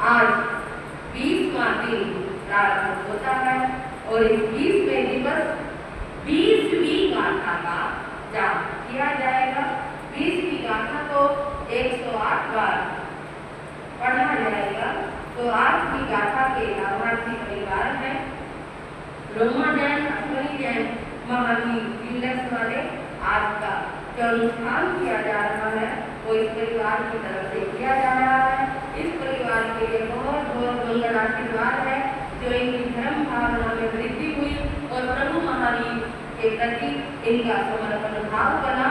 आज 20वां दिन प्रारंभ होता है और इस 20वें दिवस 20वीं गाथा का जाप किया जाएगा। 20वीं गाथा को 108 बार पढ़ा जाएगा। तो आज की गाथा के लाभार्थी परिवार है रोमा जैन, अश्वनी जैन, महावीर इंडेक्स वाले। आज का जो अनुष्ठान किया जा रहा है वो इस परिवार की तरफ से किया जा रहा है। इस परिवार के लिए बहुत बहुत मंगल आशीर्वाद है जो इनकी धर्म भावना में वृद्धि हुई और प्रभु महावीर के प्रति इनका समर्पण भाव बना।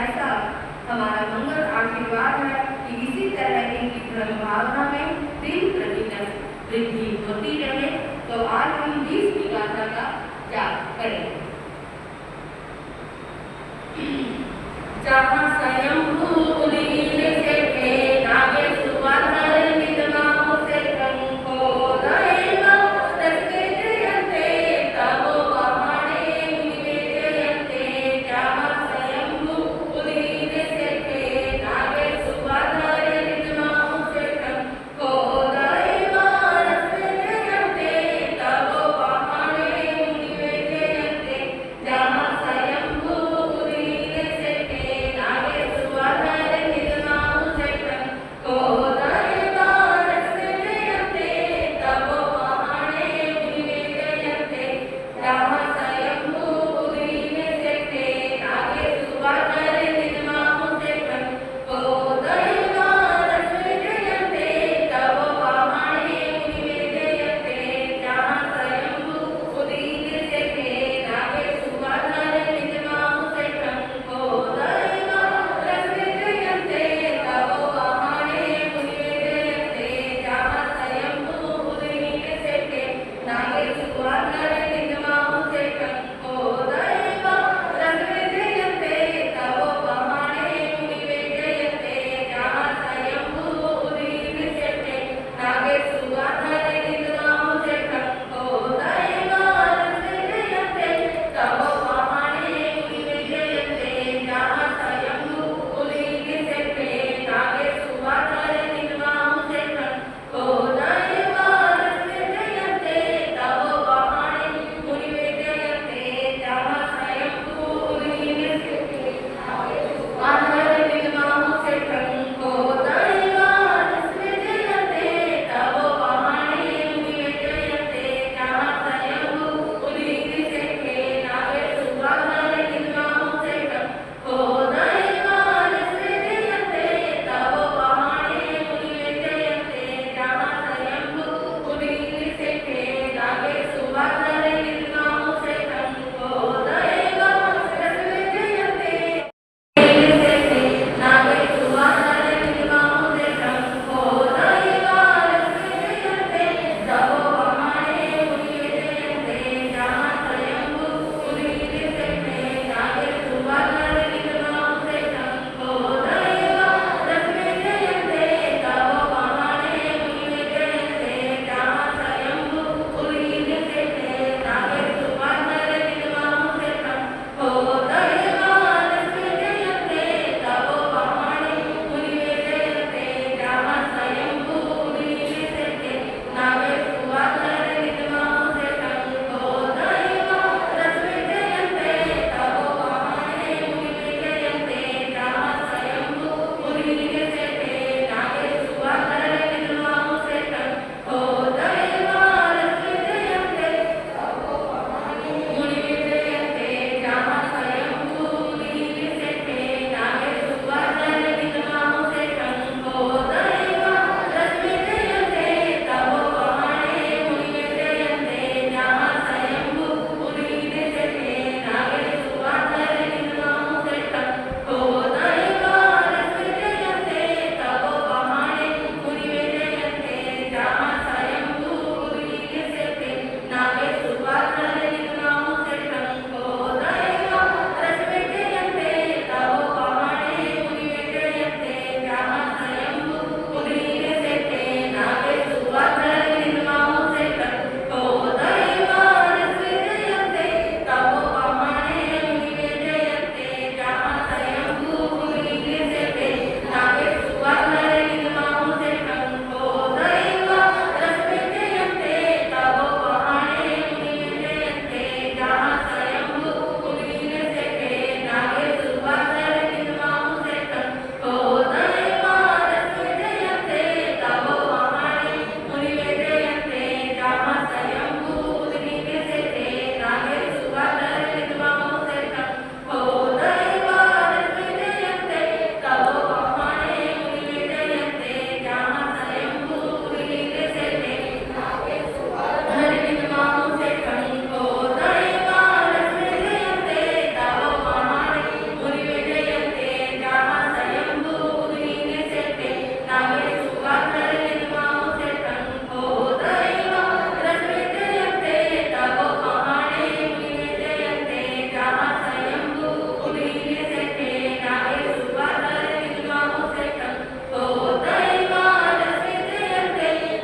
ऐसा हमारा मंगल आशीर्वाद है कि इसी तरह इनकी धर्म भावना में दिन प्रतिदिन वृद्धि होती रहे। तो आज हम 20वीं गाथा का जाप करेंगे। जहाँ स्वयंभू उदीन से थे नागे सुवाधर निदमाओं से कंको दयेगा दसके जयंते तबो बहाने मुनिवे जयंते। जहाँ स्वयंभू उदीन से थे नागे सुवाधर निदमाओं से कंको दयेगा दसके जयंते तबो बहाने मुनिवे जयंते। जहाँ स्वयंभू उदीन से थे नागे सुवाधर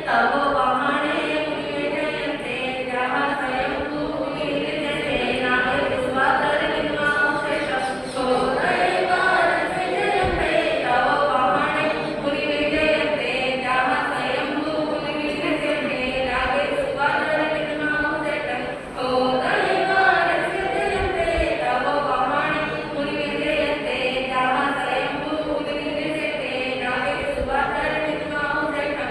तव वहाणे मुनिविजयन्ते जहाँ स्वयंभू मुनिविजयते नागे सुवातर निर्मांशेषं विजयन्ते तव वहाणे मुनिविजयन्ते जहाँ स्वयंभू मुनिविजयते नागे सुवातर निर्मांशेषं विजयन्ते तव वहाणे मुनिविजयन्ते जहाँ स्वयंभू मुनिविजयते नागे सुवातर निर्मांशेषं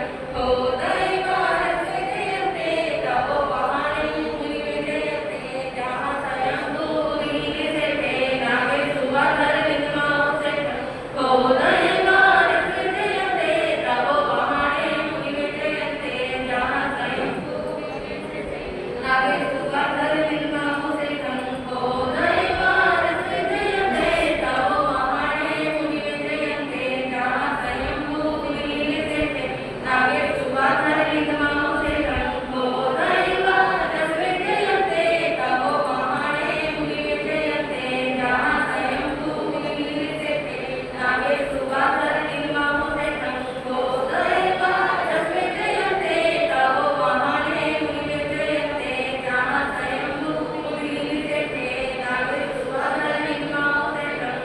विजयन्ते तव वहाणे मुनिविजयन्ते जहाँ स्वयंभू मुनिविजयते नागे सुवातर निर्मांशेषं विजयन्ते तव वहाणे मुनिविजयन्ते जहाँ स्वयंभू नागे सुवातर निर्मांशेषं विजयन्ते तव वहाणे मुनिविजयन्ते जहाँ स्वयंभू मुनिविजयते नागे सुवातर निर्मांशेषं विजयन्ते तव वहाणे मुनिविजयन्ते जहाँ स्वयंभू मुनिविजयते नागे सुवातर निर्मांशेषं विजयन्ते तव वहाणे मुनिविजयन्ते जहाँ स्वयंभू मुनिविजयते नागे सुवातर निर्मांशेषं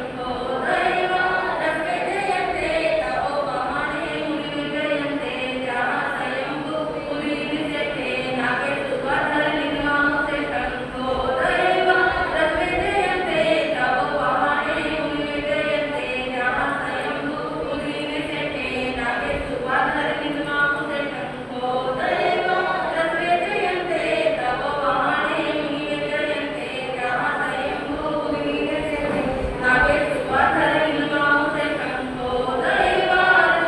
विजयन्ते तव वहाणे मुनिविजयन्ते जहाँ स्वयंभू मुनिविजयते नागे सुवातर निर्मांशेषं विजयन्ते तव वहाणे मुनिविजयन्ते जहाँ स्वयंभू मुनिविजयते नागे सुवातर निर्मांशेषं विजयन्ते तव वहाणे मुनिविजयन्ते जहाँ स्वयंभू मुनिविजयते नागे सुवातर निर्मांशेषं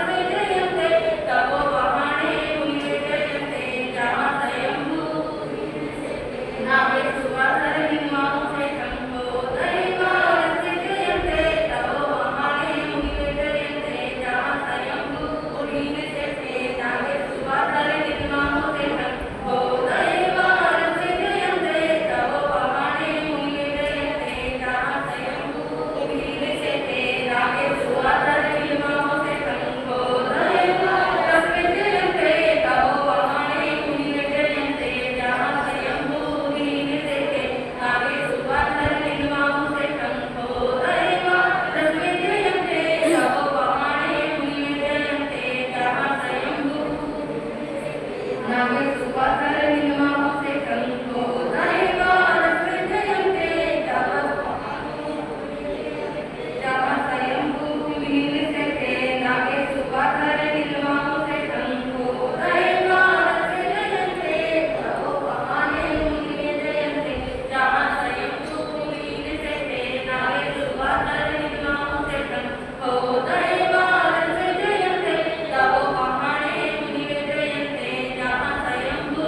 विजयन्ते तव वहाणे मुनिविजयन्ते जहाँ स्वयंभू नागे सुवातर निर्मांशेषं विजयन्ते तव वहाणे मुनिविजयन्ते जहाँ स्वयंभू मुनिविजयते नागे सुवातर निर्मांशेषं विजयन्ते तव वहाणे मुनिविजयन्ते जहाँ स्वयंभू मुनिविजयते नागे सुवातर निर्मांशेषं विजयन्ते तव वहाणे मुनिविजयन्ते जहाँ स्वयंभू मुनिविजयते नागे सुवातर निर्मांशेषं विजयन्ते तव वहाणे मुनिविजयन्ते जहाँ स्वयंभू नागे सुवातर निर्मांशेषं विजयन्ते तव जहाँ स्वयंभू मुनिविजयते नागे सुवातर निर्मांशेषं विजयन्ते तव वहाणे मुनिविजयन्ते जहाँ स्वयंभू मुनिविजयते नागे सुवातर निर्मांशेषं विजयन्ते तव वहाणे मुनिविजयन्ते जहाँ स्वयंभू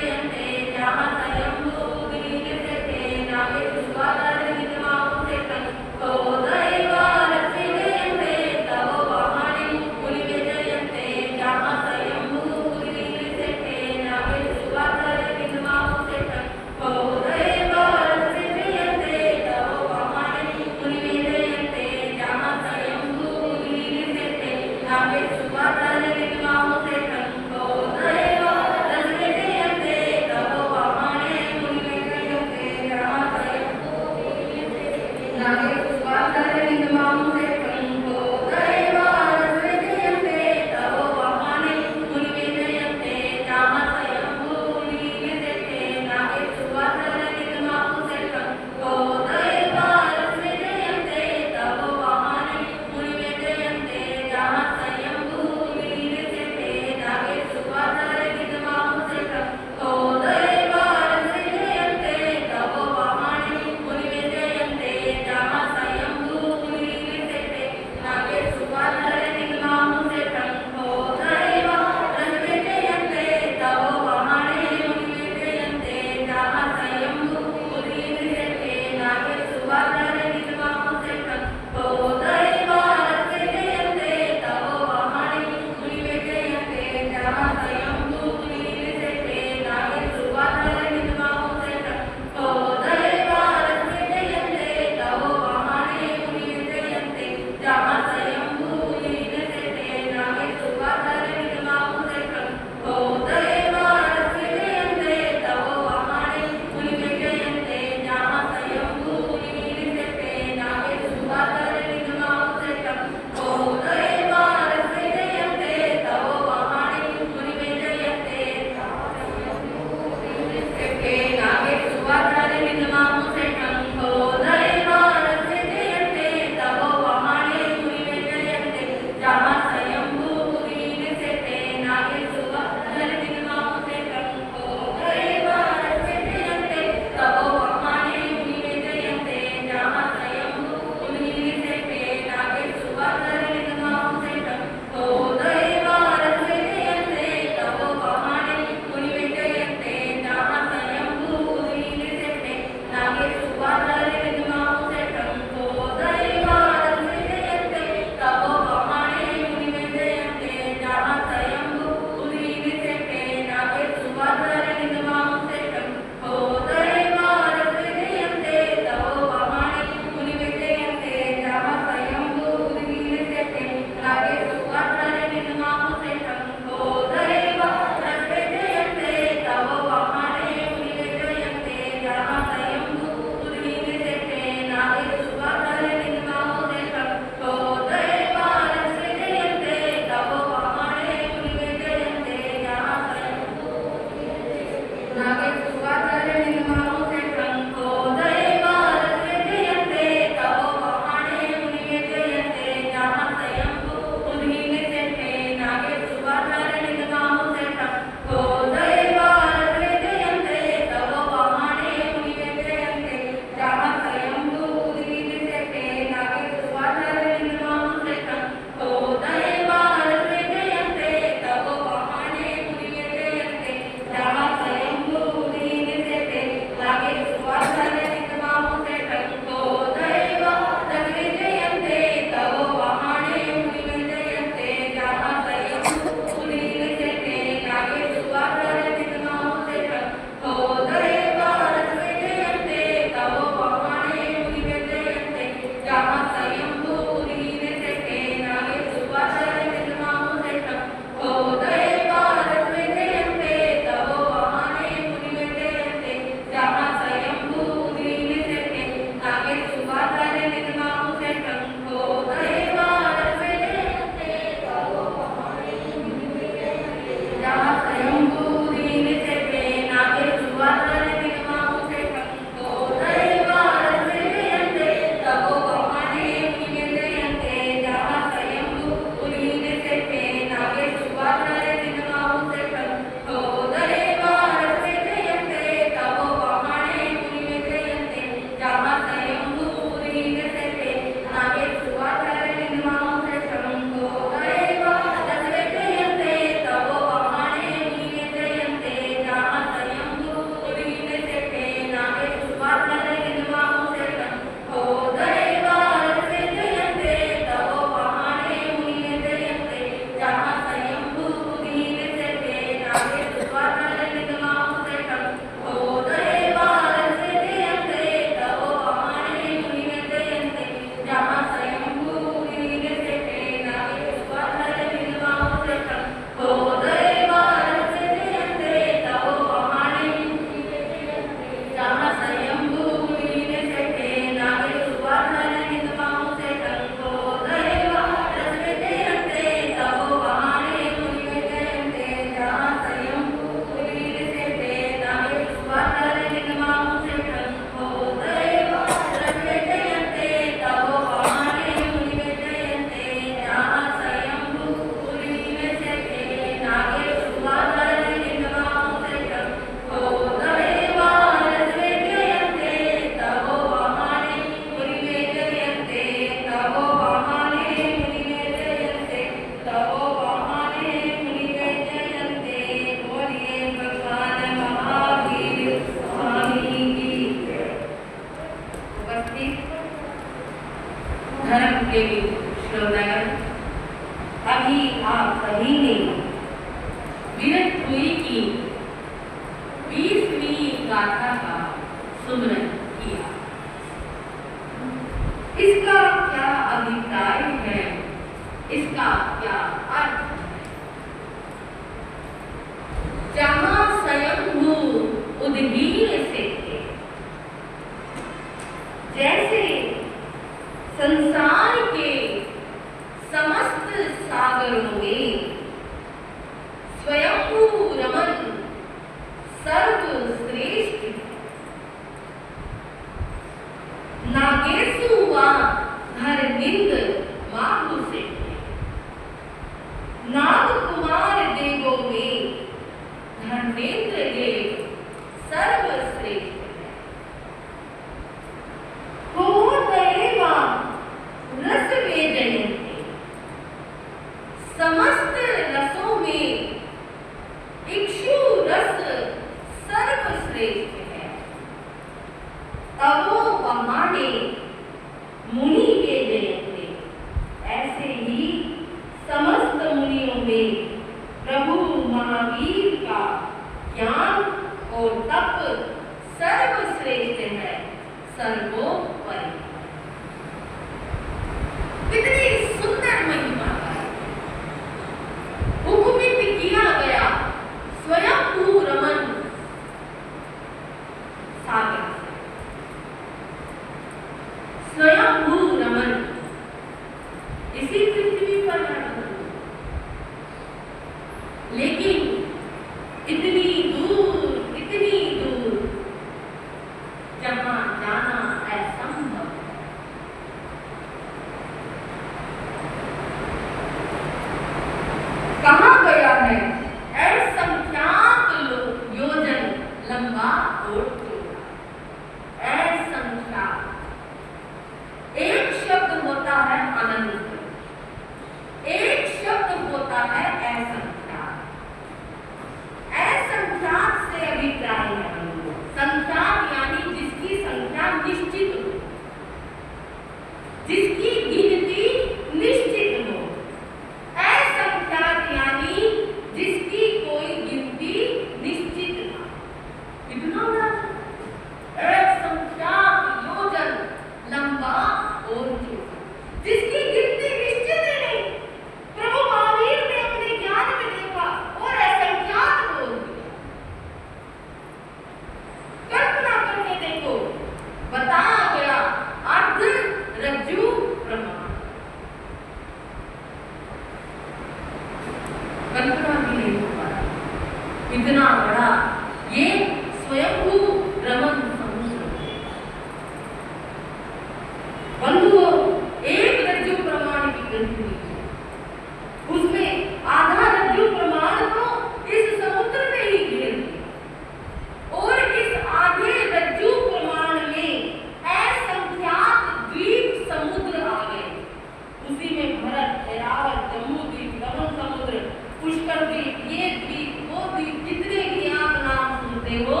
पुष्कर द्वीप, ये द्वीप, वो द्वीप, जितने भी आप नाम सुनते हो,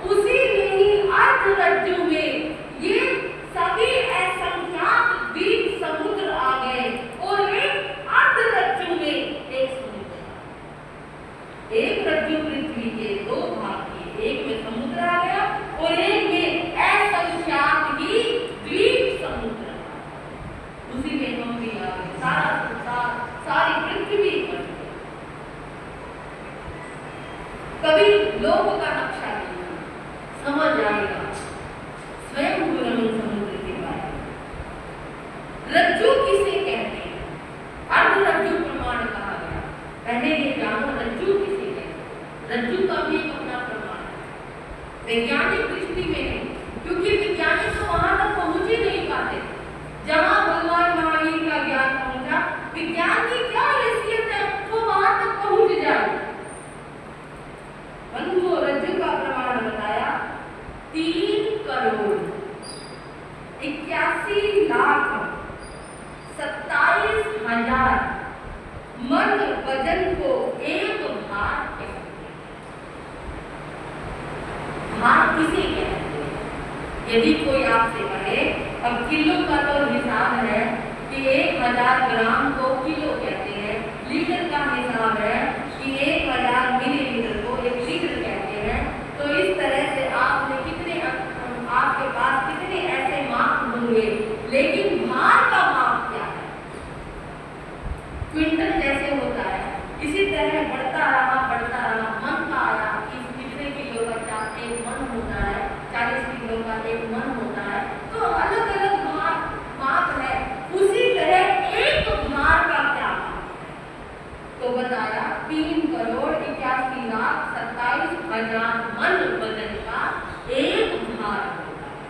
उसी पृथ्वी के दो भाग किए, एक में समुद्र आ गया और एक में असंख्यात ही द्वीप समुद्र आ गया। उसी में हम भी आ गए, सारा संसार, सारी पृथ्वी बन गई। कभी लोक का नक्शा नहीं समझ आएगा स्वयं रमन समुद्र के बारे में। रज्जु किसे कहते हैं? अर्ध रज्जु प्रमाण कहा गया। पहले ये जानो रज्जु किसे कहते हैं। रज्जु का भी एक अपना प्रमाण है, वैज्ञानिक दृष्टि में नहीं, क्योंकि वैज्ञानिक तो वहां तक पहुंच ही नहीं पाते जहां भगवान महावीर का ज्ञान पहुंचा। विज्ञान की क्या हैसियत है वो वहां तक पहुंच जाए। बंधुओं, रज्जु का प्रमाण बताया 3 करोड़ 81 लाख 27,000 मन वजन को एक भार कहते हैं। भार किसे कहते हैं? यदि कोई आपसे कहे, अब किलो का तो हिसाब है कि 1000 ग्राम को किलो कहते हैं, लीटर का हिसाब है कि 1000 मिलीलीटर को 1 लीटर कहते हैं, तो इस तरह से आपने आपके पास कितने ऐसे माप होंगे, लेकिन भार का माप क्या है? क्विंटल जैसे होता है, इसी तरह बढ़ता रहा मन का आया कि कितने किलो का एक मन होता है, 40 किलो का एक मन होता है, तो अलग अलग माप है। उसी तरह एक भार का क्या माप है? तो बताया 3 करोड़ 81 लाख 27,000 मन वजन का एक भार होता है।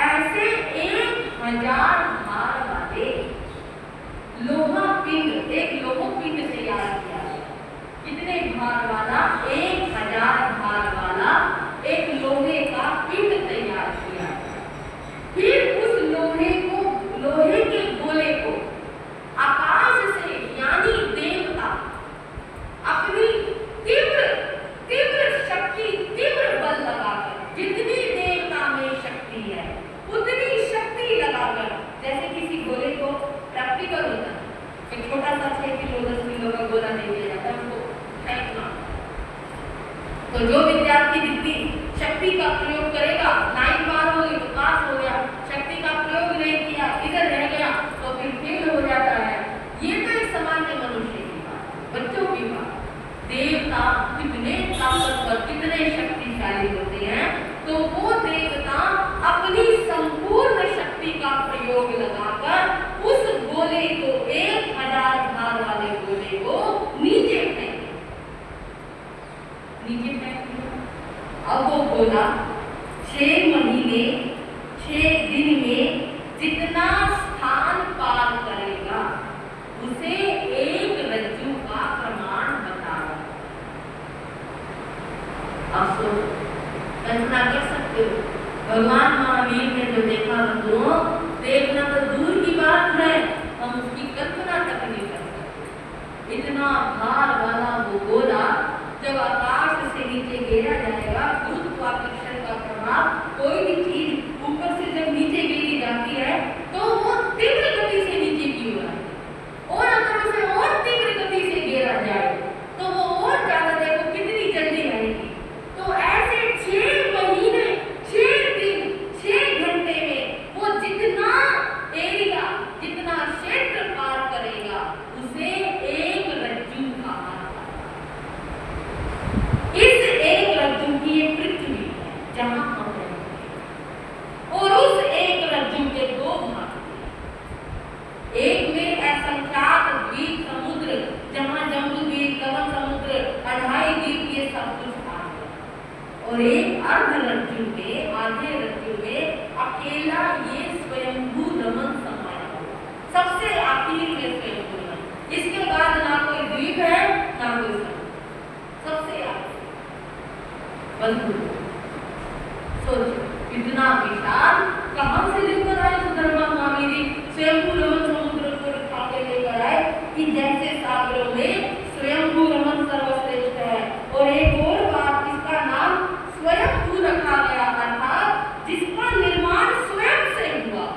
ऐसे 1000 भार वाले लोहा पिंड, एक लोह पिंड तैयार किया है। कितने भार वाला? 1000 भार वाला एक लोहे का पिंड तैयार किया है। फिर उस लोहे के गोले को आकाश से यानी देवता अपनी तीव्र शक्ति, तीव्र बल लगाकर, जितनी देवता में शक्ति है उतनी शक्ति लगाकर, जैसे किसी गोले को प्रैक्टिकल होता है, एक छोटा सा 6 किलो 10 किलो का गोला दे दिया जाता है, उसको फेंकना। तो जो विद्यार्थी जितनी शक्ति का प्रयोग करेगा, 9 बार हो गई तो पास हो गया, शक्ति का प्रयोग नहीं किया, इधर रह गया तो फिर फेल हो जाता है। ये तो एक सामान्य मनुष्य की बात, बच्चों की बात। देवता कितने ताकतवर, कितने शक्तिशाली होते हैं, तो वो देवता अपनी संपूर्ण शक्ति का प्रयोग लगाकर उस गोले को, 1000 भार वाले गोले को नीचे फेंक दिया। अब वो गोला 6 महीने 6 दिन में जितना स्थान पार करेगा उसे एक रज्जु का प्रमाण बताया। आप कल्पना कर सकते हो, भगवान महावीर ने जो देखा बंधुओं, देखना तो दूर की बात है, हम उसकी कल्पना तक नहीं कर सकते। इतना भार वाला वो गोला जब आकाश से नीचे गिरा जाएगा, गुरुत्वाकर्षण का प्रभाव, कोई भी चीज ऊपर से जब नीचे गिरी जाती है तो वो तीव्र गति से नीचे की ओर आएगी, और अगर उसे और तीव्र गति से गिरा जाए तो वो और ज्यादा, देखो कितनी जल्दी आएगी। तो ऐसे 6 महीने 6 दिन 6 घंटे में वो जितना एरिया, जितना क्षेत्र पार करेगा उसे एक रज्जु कहा जाता है। इस एक रज्जु की ये पृथ्वी है जहां हम रहते हैं, और उस एक रज्जु के 2 भाग, एक में असंख्यात द्वीप समुद्र, जहां जम्बू द्वीप, कवन समुद्र, अढ़ाई द्वीप, ये सब कुछ आ गया, और एक अर्ध रज्जु में, आधे रज्जु में अकेला ये स्वयंभू रमन समाया हुआ, सबसे आखिर में स्वयंभू रमन। इसके बाद ना कोई द्वीप है ना कोई समुद्र, सबसे आखिर। बंधु सोचो इतना विशाल कहां से लेकर आए सुधर्मा महावीर? स्वयंभू रमन समुद्र को उठा के लेकर आए कि जैसे सागरों में स्वयंभू रमन सर्वश्रेष्ठ है। और एक और बात, इसका नाम स्वयंभू रखा गया, अर्थात जिसका निर्माण स्वयं से हुआ,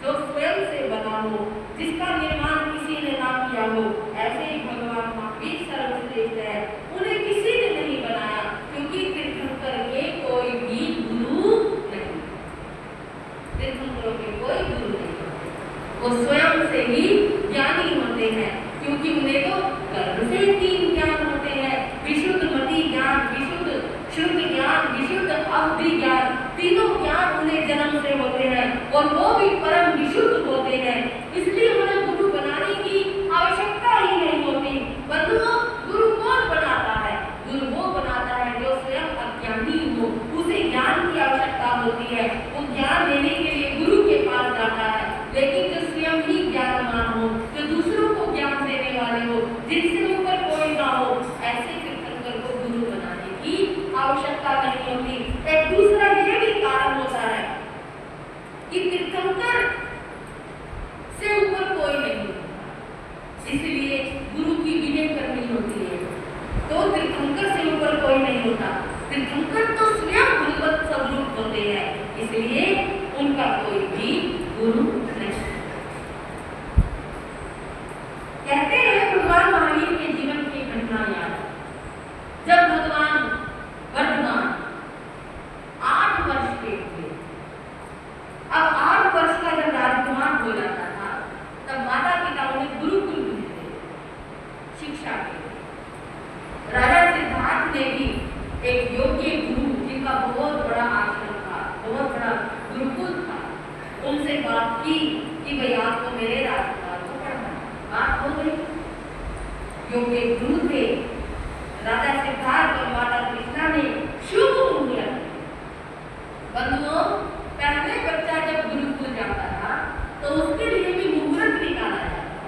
जो स्वयं से बना हो, जिसका निर्माण किसी ने ना किया हो, ऐसे ही भगवान महावीर सर्वश्रेष्ठ है। उन्हें नहीं होता। तीर्थंकर तो स्वयं भगवत स्वरूप होते हैं, इसलिए उनका कोई भी गुरु नहीं। कहते हैं भगवान महावीर के जीवन की घटना याद, जब भगवान वर्धमान 8 वर्ष के थे। अब 8 वर्ष का जब राजकुमार हो जाता था, तब माता पिता उन्हें गुरुकुल भेजते शिक्षा के लिए। राजा सिद्धार्थ ने भी एक योग्य गुरु, जिनका बहुत बड़ा आश्रम था, बहुत बड़ा गुरुकुल था, उनसे बात की कि भाई आपको मेरे राजकुमार को पढ़ना। बात हो गई, योग्य गुरु थे। राजा सिद्धार्थ और माता कृष्णा ने शुभ मुहूर्त, बंधुओं, पहले बच्चा जब गुरुकुल जाता था तो उसके लिए भी मुहूर्त निकाला जाता था।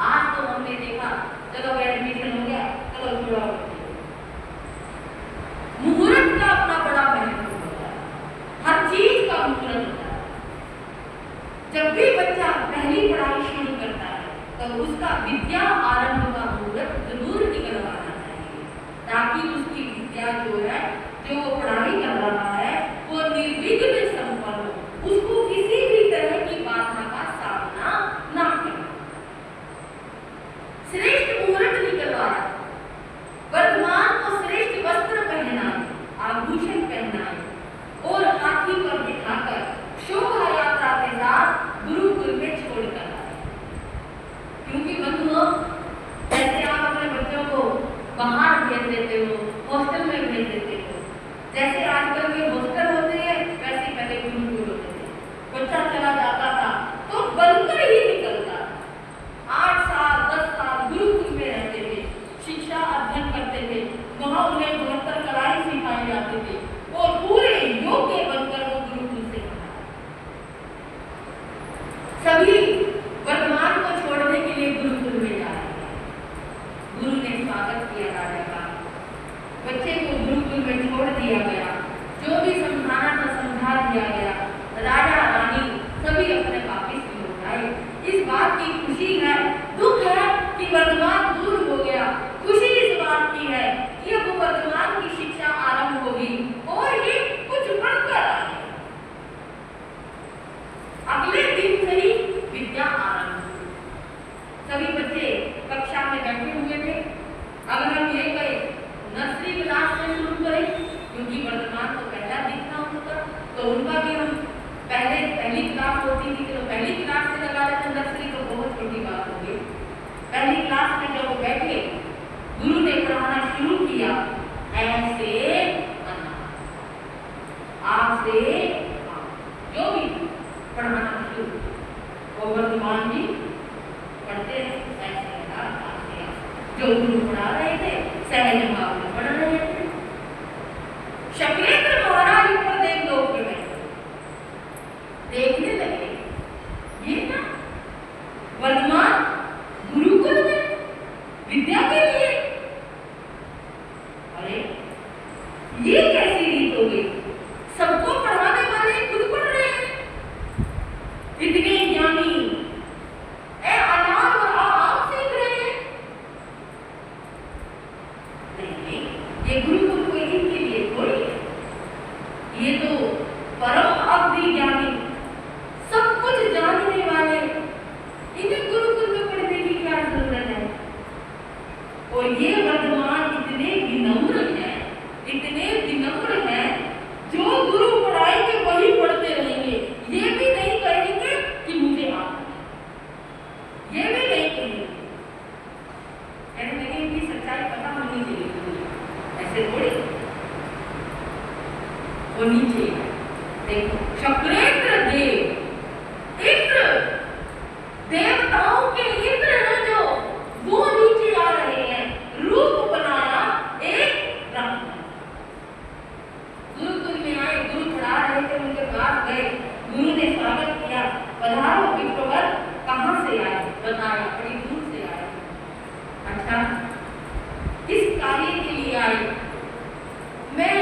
आज तो हमने देखा चलो एडमिशन हो गया, चलो जुड़ाओ। मुहूर्त का अपना बड़ा महत्व होता है, हर चीज का मुहूर्त होता है। जब भी बच्चा पहली पढ़ाई शुरू करता है तो उसका विद्या आरंभ का मुहूर्त जरूर निकलवाना चाहिए, ताकि उसकी विद्या जो है, जो वो पढ़ाई कर रहा है, वो निर्विघ्न संपन्न हो, उसको किसी भी तरह की बाधा का सामना ना करे। श्रेष्ठ मुहूर्त निकलवाया, वर्धमान को श्रेष्ठ वस्त्र पहनाए, आभूषण पहनाए और हाथी पर बिठाकर शोभा यात्रा के साथ गुरुकुल में छोड़कर आए। क्योंकि बंधुओं, जैसे आप अपने बच्चों को बाहर भेज देते हो, हॉस्टल में भेज देते हो, जैसे आजकल के हॉस्टल होते हैं, वैसे पहले गुरुकुल होते थे। बच्चा चला जाता था तो बनकर ही निकलता। 8 साल 10 साल गुरुकुल में रहते थे, शिक्षा अध्ययन करते थे, वहां उन्हें 72 कलाएं सिखाई जाती थी और पूरे योग्य बनकर वो गुरुकुल से बाहर। सभी वर्तमान को छोड़ने के लिए गुरुकुल में जा रहे हैं। गुरु ने स्वागत किया राजा का, बच्चे को गुरुकुल में छोड़ दिया गया, जो भी समझाना था समझा दिया गया। राजा रानी सभी अपने वापिस लौट आए। इस बात की खुशी है, दुख है कि वर्तमान दूर हो गया। खुशी इस बात की है कि अब वर्तमान की शिक्षा आरंभ होगी और ये कुछ बनकर आए। अगले दिन से ही विद्या आरंभ हुई। सभी बच्चे कक्षा में बैठे हुए थे। अगर हम ये कहें नर्सरी क्लास से शुरू करें, क्योंकि वर्तमान को पहला दिखना होता, तो उनका भी हम पहली क्लास होती थी, तो पहली क्लास से लगा लेते। नर्सरी तो बहुत छोटी बात होगी। पहली क्लास में जब वो बैठे, गुरु ने पढ़ाना शुरू किया, ऐसे आज से जो भी पढ़ाना शुरू, वो वर्तमान भी पढ़ते ऐसे जो गुरु पढ़ा रहे थे, सहज भाव में पढ़ रहे थे। शक्रेंद्र महाराज ऊपर देवलोक में बैठे देखने लगे, ये ना वर्तमान गुरुकुल में विद्या के लिए, अरे ये कैसी रीत हो गई? सबको पढ़ाने वाले खुद पढ़ रहे हैं, इतने ज्ञानी अनाथ और आप सीख रहे हैं। नहीं, ये गुरुकुल कोई इनके लिए थोड़ी है, ये तो परम अवधि ज्ञानी, सब कुछ जानने वाले, इन्हें गुरुकुल में पढ़ने की क्या जरूरत है? और ये वर्तमान इतने विनम्र हैं, जो गुरु पढ़ाएंगे वही पढ़ते रहेंगे। ये भी नहीं कहेंगे कि मुझे आता है, ये भी नहीं कहेंगे। कहने की सच्चाई पता होनी चाहिए, ऐसे थोड़ी होनी चाहिए। देखो, शक्रेंद्र देव, इंद्र, देवताओं के इंद्र हैं जो, वो नीचे आ रहे हैं। रूप बनाया एक ब्राह्मण, गुरुकुल में आए, गुरु पढ़ा रहे थे, उनके पास गए, गुरु ने स्वागत किया, पधारो विप्रवर, कहाँ से आए? बताया, बड़ी दूर से आए। अच्छा, किस कार्य के लिए आए? मैं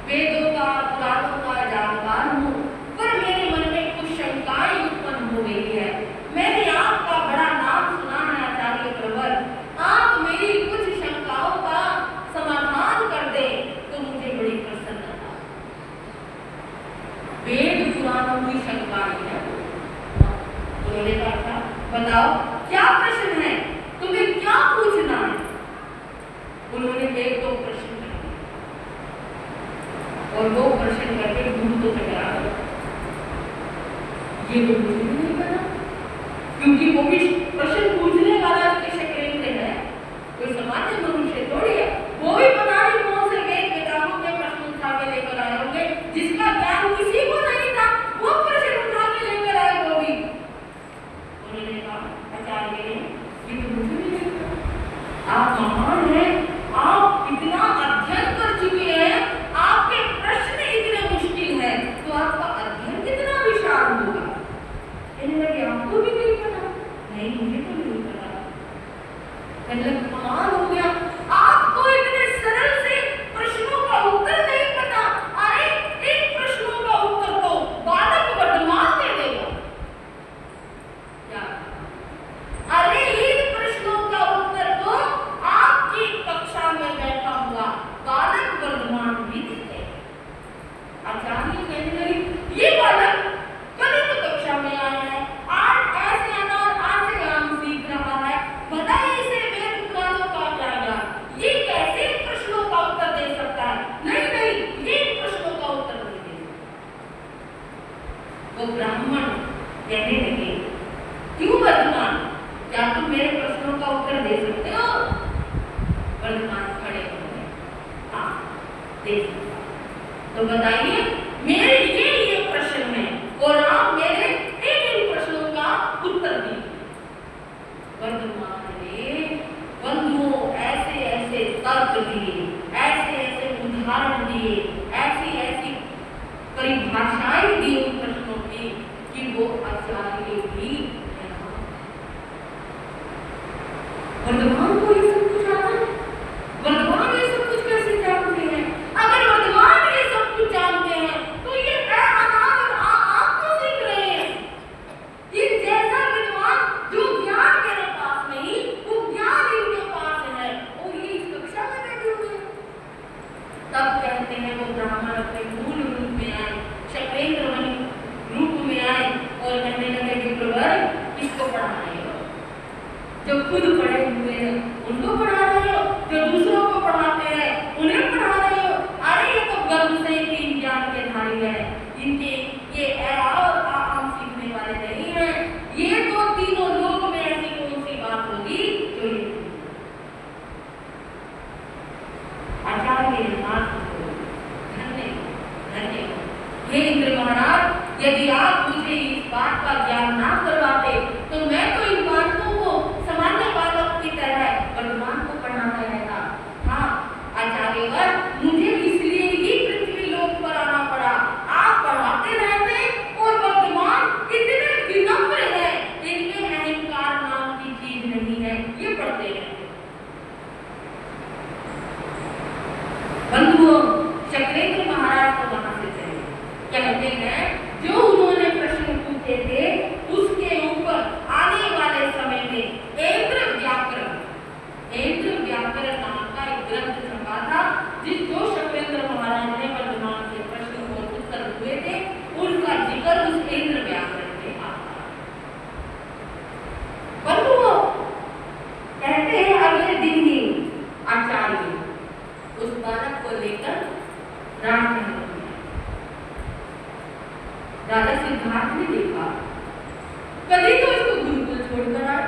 वेदों का, पुराणों और वो प्रश्न करके दूर तो टकरा गया। ये तो मुझे भी नहीं पता, क्योंकि वो भी प्रश्न पूछने वाला शक्रेंद्र है, कोई सामान्य मनुष्य थोड़ी है। वो भी पता नहीं कौन से वेद वेदांतों के प्रश्न उठा के लेकर आए होंगे, जिसका ज्ञान किसी को नहीं था, वो प्रश्न उठा के लेकर आए। वो भी उन्होंने कहा, आचार्य ने, ये तो मुझे भी नहीं पता, आप महान हैं, आप इतना अध्ययन कर चुके हैं, आपके प्रश्न इतने मुश्किल हैं, तो आपका अध्ययन कितना विशाल होगा। इन्हें आपको भी नहीं पता? नहीं, मुझे तो नहीं पता। कमाल हो गया, आपको इतने सरल से प्रश्नों का उत्तर नहीं पता। अरे इन प्रश्नों का उत्तर तो बालक वर्तमान दे देगा क्या? अरे इन प्रश्नों का उत्तर तो आपकी कक्षा में बैठा हुआ बालक वर्तमान भी दे देगा। आचार्य कहने लगे, ये बालक कल तो कक्षा में आया है, आज ऐसे अनार आसे आम सीख रहा है, बताइए इसे वेद पुराणों का क्या ज्ञान, ये कैसे प्रश्नों का उत्तर दे सकता है? नहीं नहीं, ये प्रश्नों का उत्तर नहीं दे सकता। वो ब्राह्मण कहने लगे, क्यों वर्तमान, क्या तुम मेरे प्रश्नों का उत्तर दे सकते हो? वर्तमान खड़े हो गए, हाँ दे सकता। तो बताइए, मेरे ये प्रश्न है और आप मेरे इन प्रश्नों का उत्तर दीजिए। वर्तमान ने बंधुओं ऐसे ऐसे तर्क दिए, ऐसे ऐसे उदाहरण दिए, ऐसी ऐसी परिभाषाएं दी उन प्रश्नों की कि वो आचार्य भी वर्तमान को ये सब कुछ आता है। वर्तमान ये सब कुछ कैसे जानते हैं? अगर वर्तमान ये सब कुछ जानते हैं तो ये आपको सीख रहे हैं। ये जैसा विद्वान जो ज्ञान मेरे पास नहीं, वो ज्ञान इनके पास है और ये इस कक्षा में बैठे हुए हैं। तब कहते हैं वो ब्राह्मण अपने मूल रूप में आए, शक्रेंद्र रूप में आए और कहने लगे, विप्रवर किसको पढ़ा रहे हो? जो खुद पढ़े हुए हैं उनको पढ़ा रहे हो, जो दूसरों को पढ़ाते हैं उन्हें पढ़ा रहे हो। अरे ये तो गर्भ से तीन ज्ञान के धारी है, इनके ये और आम सीखने वाले नहीं है। ये तो तीनों लोग में ऐसी कौन सी बात होगी जो ये आचार्य धन्यवाद। हे इंद्र महाराज, यदि आप मुझे इस बात का ज्ञान ना करवाते तो मैं तो इन बातों को सामान्य बालक की तरह वर्तमान को पढ़ाता रहता। हाँ आचार्यवर, मुझे इसलिए ही पृथ्वी लोक पर आना पड़ा। आप पढ़ाते रहते और वर्तमान इतने विनम्र है, इनमें अहंकार नाम की चीज नहीं है, ये पढ़ते रहते। बंधुओं, शक्रेंद्र महाराज को वहां से चले, कहते हैं जो उन्होंने प्रश्न पूछे थे उसके ऊपर आने वाले समय में ऐन्द्र व्याकरण नाम का एक ग्रंथ छपा था, जो शक्रेंद्र महाराज ने वर्तमान से प्रश्न और उत्तर हुए थे, उनका जिक्र उस ऐन्द्र व्याकरण में आता है। बंधुओं, कहते हैं अगले दिन ही आचार्य उस बालक को लेकर राजमहल में राजा सिद्धार्थ ने देखा, कभी तो इसको गुरुकुल छोड़कर आए,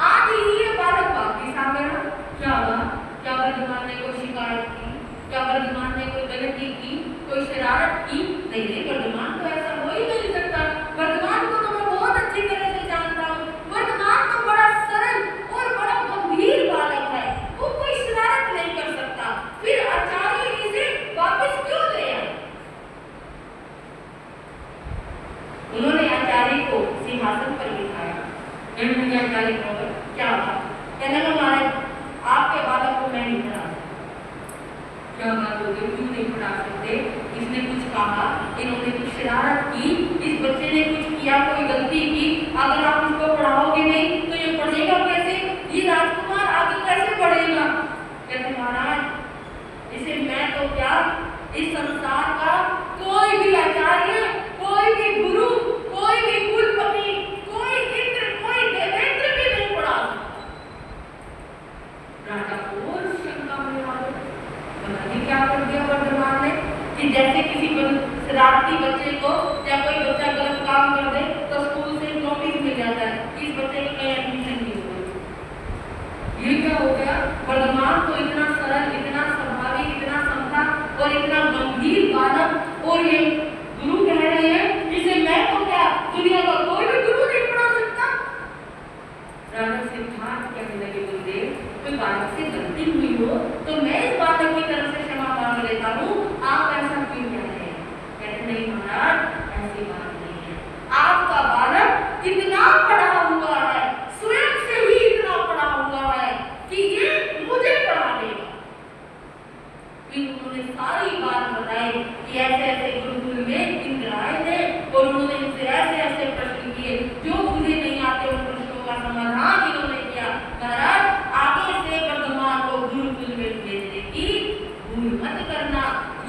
आज ही ये बालक वापिस आ गया। क्या हुआ? क्या वर्धमान ने कोई शिकायत की? क्या वर्धमान ने कोई गलती की, कोई शरारत की? नहीं नहीं, वर्धमान तो ऐसा हो ही नहीं सकता। वर्धमान को तो मैं बहुत अच्छी तरह से जानता हूँ। वर्धमान तो बड़ा सरल और बड़ा गंभीर बालक है, वो कोई शरारत नहीं कर सकता। फिर आचार्य इसे वापस क्यों ले आए? उन्होंने आचार्य को सिंहासन पर बिठाया। आचार्य को क्या बात? कहने लगा, महाराज आपके बालक को मैं नहीं पढ़ा सकता। क्या बात हो गई, क्यों नहीं पढ़ा सकते? इसने कुछ कहा, इन्होंने कुछ शरारत की, इस बच्चे ने कुछ किया, कोई गलती की, अगर आप उसको पढ़ाओगे नहीं तो ये पढ़ेगा कैसे? ये राजकुमार आगे कैसे पढ़ेगा? कहते महाराज, इसे मैं तो क्या, इस संसार का कोई भी आचार्य, कोई भी गुरु, कोई भी कुलपति, कोई इंद्र, कोई देवेंद्र भी नहीं पढ़ा सकता। राजा को और शंका में आ गया, पता नहीं क्या कर दिया वर्धमान ने, कि जैसे किसी शरारती बच्चे को या कोई बच्चा गलत काम कर दे तो स्कूल से नोटिस मिल जाता है कि इस बच्चे का कहीं एडमिशन नहीं होगा। ये क्या हो गया? वर्तमान तो इतना सरल, इतना स्वाभाविक, इतना समझा और इतना गंभीर बालक, और ये गुरु कह रहे हैं इसे मैं तो क्या दुनिया का कोई भी गुरु नहीं पढ़ा सकता। राजा सिद्धार्थ कहने लगे गुरुदेव, कोई बालक से गलती हुई हो तो मैं इस बालक की तरफ से क्षमा मांग लेता हूँ, आप ऐसा क्यों कह रहे हैं? कहते नहीं महाराज, ऐसी बात नहीं है। आपका बालक इतना पढ़ा हुआ है, स्वयं से ही इतना पढ़ा हुआ है कि ये मुझे पढ़ा देगा। फिर उन्होंने सारी बात बताई कि ऐसे ऐसे गुरुकुल में इंद्र आए थे और उन्होंने इनसे ऐसे ऐसे प्रश्न किए, जो मुझे नहीं आते उन प्रश्नों का समाधान इन्होंने किया। महाराज, आगे से वर्तमान को गुरुकुल में भेजने की भूल मत करना।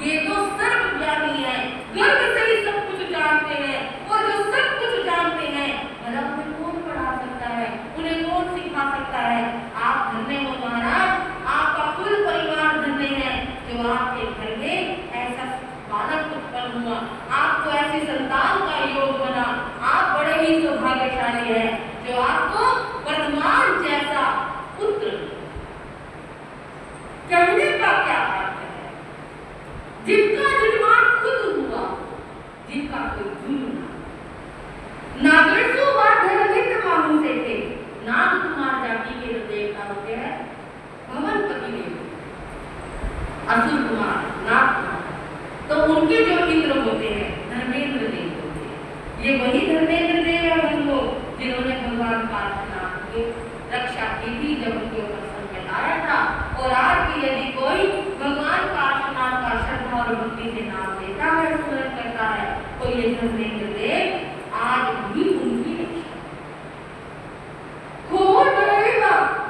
ये तो सर्वज्ञानी है, गर्भ से ही सब कुछ जानते हैं, और जो सब कुछ जानते हैं भला उन्हें कौन पढ़ा सकता है, उन्हें कौन सिखा सकता है? आप धन्य हो महाराज, आपका कुल परिवार धन्य है जो आपके घर में ऐसा बालक उत्पन्न हुआ, आपको ऐसी संतान का योग बना। आप बड़े ही सौभाग्यशाली हैं जो आपको वर्तमान जैसा पुत्र। कहने का क्या अर्थ है? जिनका निर्माण खुद हुआ, जिनका कोई गुरु ना। नागेशो व धर्मेंद्र मामू से थे, नाग कुमार जाति के देवता होते हैं भवनपति देव, असुर कुमार, नाग कुमार, तो उनके जो इंद्र होते हैं धर्मेंद्र देव होते हैं। ये वही धर्मेंद्र देव है हम लोग जिन्होंने भगवान पार्श्वनाथ की रक्षा की थी जब उनके ऊपर संकट आया था। और आज भी यदि कोई भगवान पार्श्वनाथ का श्रद्धा और भक्ति से नाम लेता है, स्मरण करता है, तो ये धर्मेंद्र देव आज भी उनकी रक्षा।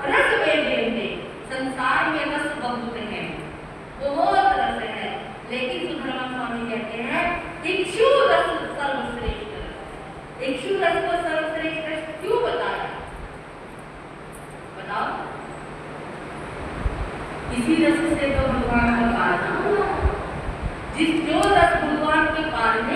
रस वेदेंद्र, संसार में रस बहुत है, बहुत रस है, लेकिन सुधर्मा स्वामी कहते हैं इक्षु रस सर्वश्रेष्ठ रस। इक्षु रस को सर्वश्रेष्ठ रस क्यों बताया? बताओ। इसी रस से तो भगवान का पालना हुआ। जिस जो रस भगवान के पालने